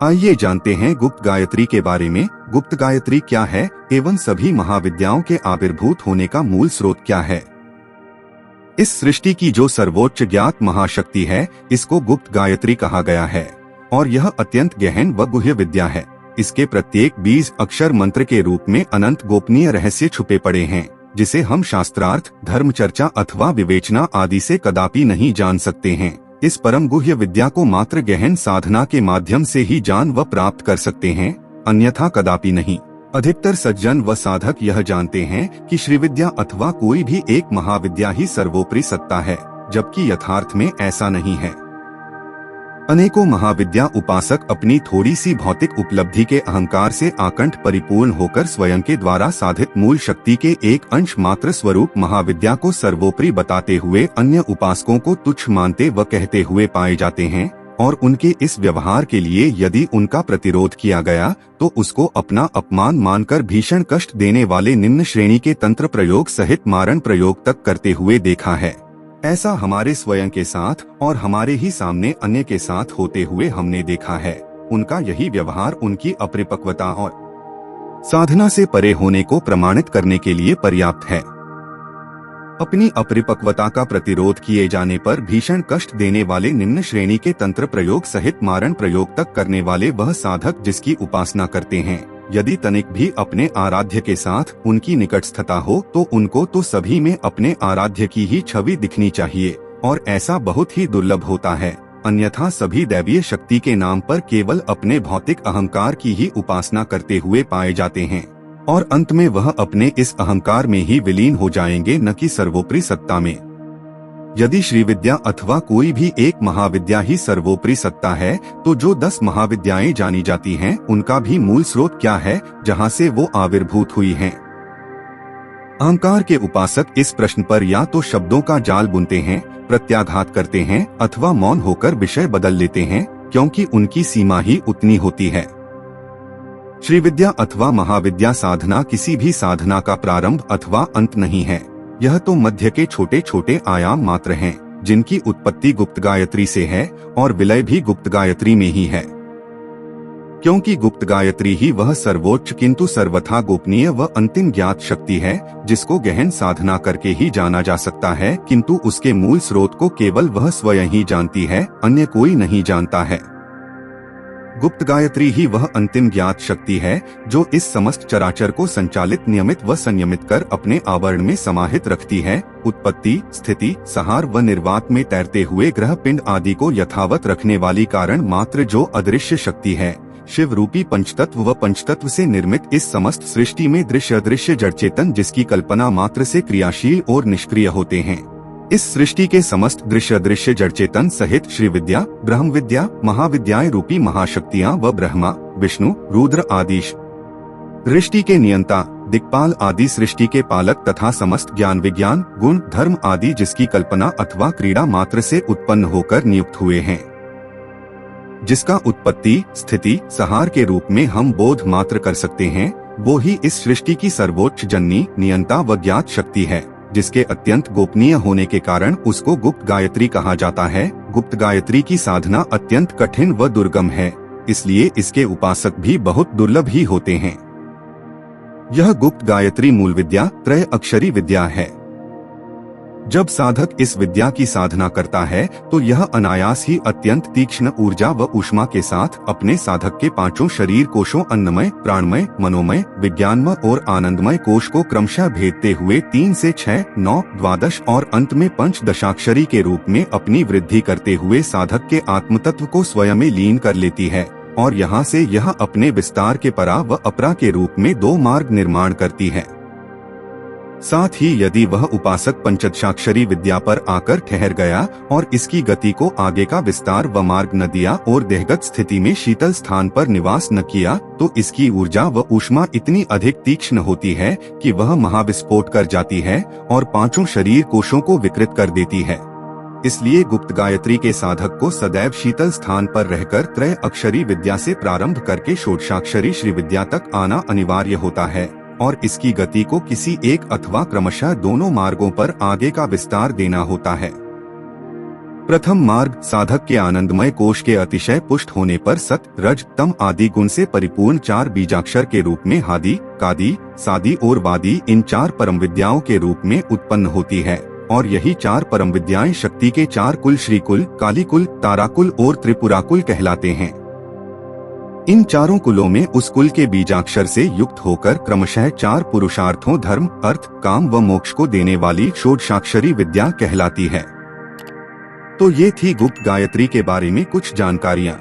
आइए जानते हैं गुप्त गायत्री के बारे में। गुप्त गायत्री क्या है एवं सभी महाविद्याओं के आविर्भूत होने का मूल स्रोत क्या है। इस सृष्टि की जो सर्वोच्च ज्ञात महाशक्ति है, इसको गुप्त गायत्री कहा गया है और यह अत्यंत गहन व गुह्य विद्या है। इसके प्रत्येक 20 अक्षर मंत्र के रूप में अनंत गोपनीय रहस्य छुपे पड़े हैं, जिसे हम शास्त्रार्थ, धर्म चर्चा अथवा विवेचना आदि से कदापि नहीं जान सकते हैं। इस परम गुह्य विद्या को मात्र गहन साधना के माध्यम से ही जान व प्राप्त कर सकते हैं, अन्यथा कदापि नहीं। अधिकतर सज्जन व साधक यह जानते हैं कि श्रीविद्या अथवा कोई भी एक महाविद्या ही सर्वोपरि सत्ता है, जबकि यथार्थ में ऐसा नहीं है। अनेकों महाविद्या उपासक अपनी थोड़ी सी भौतिक उपलब्धि के अहंकार से आकंठ परिपूर्ण होकर स्वयं के द्वारा साधित मूल शक्ति के एक अंश मात्र स्वरूप महाविद्या को सर्वोपरि बताते हुए अन्य उपासकों को तुच्छ मानते व कहते हुए पाए जाते हैं, और उनके इस व्यवहार के लिए यदि उनका प्रतिरोध किया गया तो उसको अपना अपमान मानकर भीषण कष्ट देने वाले निम्न श्रेणी के तंत्र प्रयोग सहित मारण प्रयोग तक करते हुए देखा है। ऐसा हमारे स्वयं के साथ और हमारे ही सामने अन्य के साथ होते हुए हमने देखा है। उनका यही व्यवहार उनकी अपरिपक्वता और साधना से परे होने को प्रमाणित करने के लिए पर्याप्त है। अपनी अपरिपक्वता का प्रतिरोध किए जाने पर भीषण कष्ट देने वाले निम्न श्रेणी के तंत्र प्रयोग सहित मारण प्रयोग तक करने वाले वह साधक जिसकी उपासना करते हैं, यदि तनिक भी अपने आराध्य के साथ उनकी निकटस्थता हो तो उनको तो सभी में अपने आराध्य की ही छवि दिखनी चाहिए, और ऐसा बहुत ही दुर्लभ होता है। अन्यथा सभी दैवीय शक्ति के नाम पर केवल अपने भौतिक अहंकार की ही उपासना करते हुए पाए जाते हैं, और अंत में वह अपने इस अहंकार में ही विलीन हो जाएंगे, न कि सर्वोपरि सत्ता में। यदि श्रीविद्या अथवा कोई भी एक महाविद्या ही सर्वोपरि सत्ता है, तो जो 10 महाविद्याएं जानी जाती हैं, उनका भी मूल स्रोत क्या है जहां से वो आविर्भूत हुई हैं? अहंकार के उपासक इस प्रश्न पर या तो शब्दों का जाल बुनते हैं, प्रत्याघात करते हैं, अथवा मौन होकर विषय बदल लेते हैं, क्योंकि उनकी सीमा ही उतनी होती है। श्रीविद्या अथवा महाविद्या साधना किसी भी साधना का प्रारंभ अथवा अंत नहीं है। यह तो मध्य के छोटे छोटे आयाम मात्र हैं, जिनकी उत्पत्ति गुप्त गायत्री से है और विलय भी गुप्त गायत्री में ही है। क्योंकि गुप्त गायत्री ही वह सर्वोच्च किंतु सर्वथा गोपनीय व अंतिम ज्ञात शक्ति है, जिसको गहन साधना करके ही जाना जा सकता है, किंतु उसके मूल स्रोत को केवल वह स्वयं ही जानती है, अन्य कोई नहीं जानता है। गुप्त गायत्री ही वह अंतिम ज्ञात शक्ति है जो इस समस्त चराचर को संचालित, नियमित व संयमित कर अपने आवरण में समाहित रखती है। उत्पत्ति, स्थिति, संहार व निर्वात में तैरते हुए ग्रह पिंड आदि को यथावत रखने वाली कारण मात्र जो अदृश्य शक्ति है, शिव रूपी पंचतत्व व पंचतत्व से निर्मित इस समस्त सृष्टि में दृश्य अदृश्य जड़ चेतन जिसकी कल्पना मात्र से क्रियाशील और निष्क्रिय होते हैं। इस सृष्टि के समस्त दृश्य अदृश्य जड़ चेतन सहित श्री विद्या, ब्रह्म विद्या, महाविद्याएं रूपी महाशक्तियां व ब्रह्मा, विष्णु, रुद्र आदि सृष्टि के नियंता, दिक्पाल आदि सृष्टि के पालक तथा समस्त ज्ञान विज्ञान, गुण, धर्म आदि जिसकी कल्पना अथवा क्रीड़ा मात्र से उत्पन्न होकर नियुक्त हुए हैं, जिसका उत्पत्ति, स्थिति, संहार के रूप में हम बोध मात्र कर सकते हैं, वो ही इस सृष्टि की सर्वोच्च जननी, नियंता व ज्ञात शक्ति है, जिसके अत्यंत गोपनीय होने के कारण उसको गुप्त गायत्री कहा जाता है। गुप्त गायत्री की साधना अत्यंत कठिन व दुर्गम है, इसलिए इसके उपासक भी बहुत दुर्लभ ही होते हैं। यह गुप्त गायत्री मूल विद्या त्रय अक्षरी विद्या है। जब साधक इस विद्या की साधना करता है तो यह अनायास ही अत्यंत तीक्ष्ण ऊर्जा व ऊष्मा के साथ अपने साधक के 5 शरीर कोशों अन्नमय, प्राणमय, मनोमय, विज्ञानमय और आनंदमय कोश को क्रमशः भेदते हुए 3 से 6, 9, 12 और अंत में 5 दशाक्षरी के रूप में अपनी वृद्धि करते हुए साधक के आत्मतत्व को स्वयं में लीन कर लेती है, और यहाँ से यह अपने विस्तार के परा व अपरा के रूप में 2 मार्ग निर्माण करती है। साथ ही यदि वह उपासक पंचदशाक्षरी विद्या पर आकर ठहर गया और इसकी गति को आगे का विस्तार व मार्ग न दिया और देहगत स्थिति में शीतल स्थान पर निवास न किया, तो इसकी ऊर्जा व ऊष्मा इतनी अधिक तीक्ष्ण होती है कि वह महाविस्फोट कर जाती है और 5 शरीर कोशों को विकृत कर देती है। इसलिए गुप्त गायत्री के साधक को सदैव शीतल स्थान पर रहकर त्रय अक्षरी विद्या से प्रारंभ करके षोडशाक्षरी श्री विद्या तक आना अनिवार्य होता है, और इसकी गति को किसी एक अथवा क्रमशः दोनों मार्गों पर आगे का विस्तार देना होता है। प्रथम मार्ग साधक के आनंदमय कोश के अतिशय पुष्ट होने पर सत, रज, तम आदि गुण से परिपूर्ण 4 बीजाक्षर के रूप में हादि, कादी, सादी और वादी इन 4 परम विद्याओं के रूप में उत्पन्न होती है और यही 4 परम विद्याएं शक्ति के 4 कुल श्रीकुल, कालीकुल, ताराकुल और त्रिपुराकुल कहलाते हैं। इन चारों कुलों में उस कुल के बीजाक्षर से युक्त होकर क्रमशः 4 पुरुषार्थों धर्म, अर्थ, काम व मोक्ष को देने वाली षोडशाक्षरी विद्या कहलाती है। तो ये थी गुप्त गायत्री के बारे में कुछ जानकारियाँ।